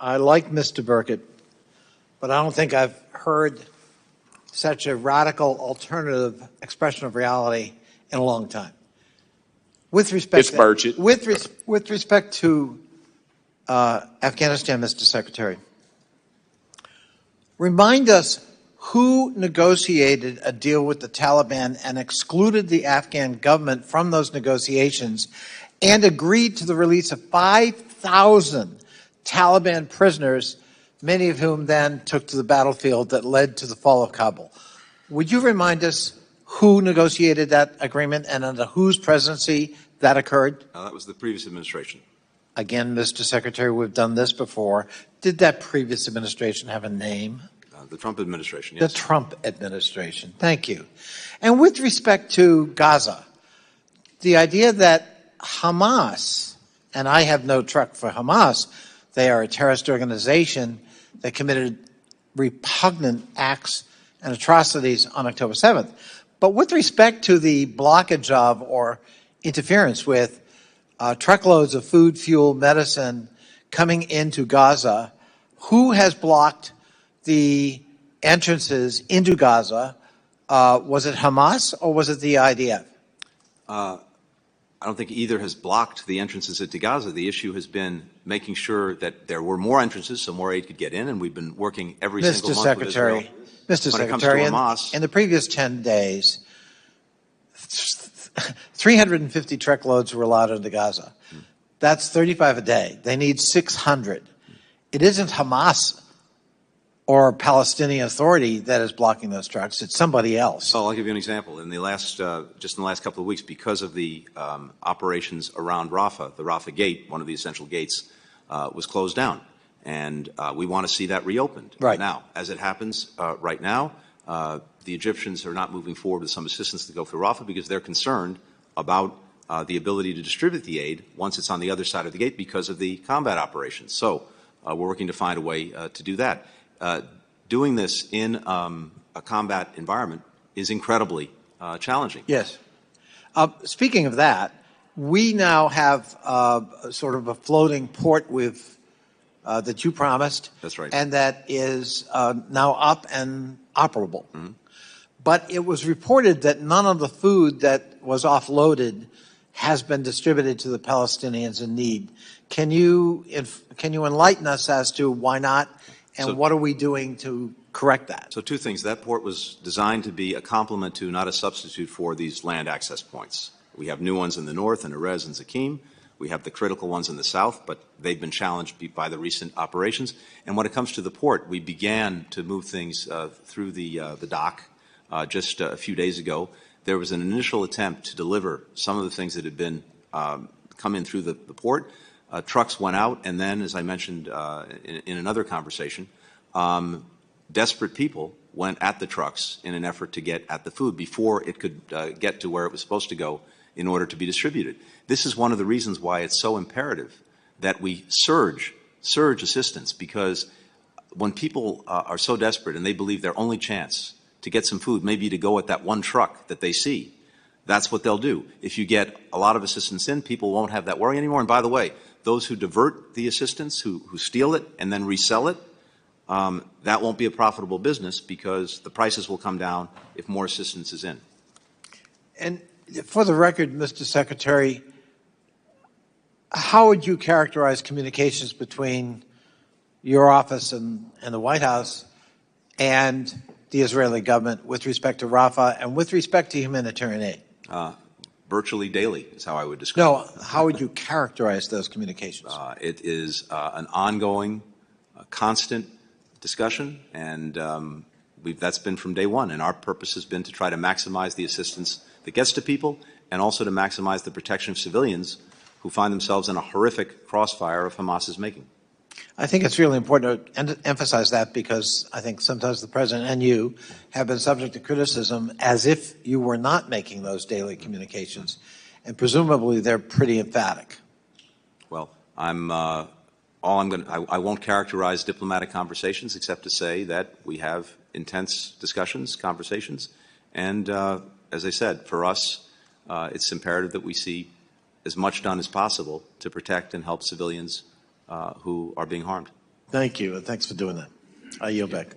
I like Mr. Burkett, but I don't think I've heard such a radical alternative expression of reality in a long time. With respect with respect to Afghanistan, Mr. Secretary, remind us who negotiated a deal with the Taliban and excluded the Afghan government from those negotiations and agreed to the release of 5,000 Taliban prisoners, many of whom then took to the battlefield that led to the fall of Kabul. Would you remind us who negotiated that agreement and under whose presidency that occurred? That was the previous administration. Again, Mr. Secretary, we've done this before. Did that previous administration have a name? The Trump administration, yes. The Trump administration. Thank you. And with respect to Gaza, the idea that Hamas, and I have no truck for Hamas, they are a terrorist organization that committed repugnant acts and atrocities on October 7th. But with respect to the blockage of or interference with truckloads of food, fuel, medicine coming into Gaza, who has blocked the entrances into Gaza? Was it Hamas or was it the IDF? I don't think either has blocked the entrances into Gaza. The issue has been making sure that there were more entrances so more aid could get in, and we've been working every single month with Israel. Mr. Secretary, in the previous 10 days, 350 truckloads were allowed into Gaza. That's 35 a day. They need 600. It isn't Hamas or Palestinian Authority that is blocking those trucks. It's somebody else. Well, I'll give you an example. In the last, just in the last couple of weeks, because of the operations around Rafah, the Rafah gate, one of the essential gates, was closed down. And we want to see that reopened. Right. Now, as it happens right now, the Egyptians are not moving forward with some assistance to go through Rafah because they're concerned about the ability to distribute the aid once it's on the other side of the gate because of the combat operations. So we're working to find a way to do that. Doing this in a combat environment is incredibly challenging. Yes. Speaking of that, we now have sort of a floating port with that you promised. That's right. And that is now up and operable. Mm-hmm. But it was reported that none of the food that was offloaded has been distributed to the Palestinians in need. Can you enlighten us as to why not, and what are we doing to correct that? So two things. That port was designed to be a complement to, not a substitute for, these land access points. We have new ones in the north, in Erez and Zakim. We have the critical ones in the south, but they've been challenged by the recent operations. And when it comes to the port, we began to move things through the dock just a few days ago. There was an initial attempt to deliver some of the things that had been come in through the port. Trucks went out, and then, as I mentioned in another conversation, desperate people went at the trucks in an effort to get at the food before it could get to where it was supposed to go in order to be distributed. This is one of the reasons why it's so imperative that we surge assistance, because when people are so desperate and they believe their only chance to get some food may be to go at that one truck that they see, that's what they'll do. If you get a lot of assistance in, people won't have that worry anymore. And by the way, those who divert the assistance, who steal it and then resell it, that won't be a profitable business because the prices will come down if more assistance is in. And for the record, Mr. Secretary, how would you characterize communications between your office and the White House and the Israeli government with respect to Rafah and with respect to humanitarian aid? Virtually daily is how I would describe it. No, how would you characterize those communications? It is an ongoing, constant discussion, and that's been from day one. And our purpose has been to try to maximize the assistance that gets to people and also to maximize the protection of civilians who find themselves in a horrific crossfire of Hamas's making. I think it's really important to emphasize that, because I think sometimes the President and you have been subject to criticism as if you were not making those daily communications, and presumably they're pretty emphatic. Well, I won't characterize diplomatic conversations except to say that we have intense discussions, conversations, and as I said, for us, it's imperative that we see as much done as possible to protect and help civilians who are being harmed. Thank you, and thanks for doing that. I yield back.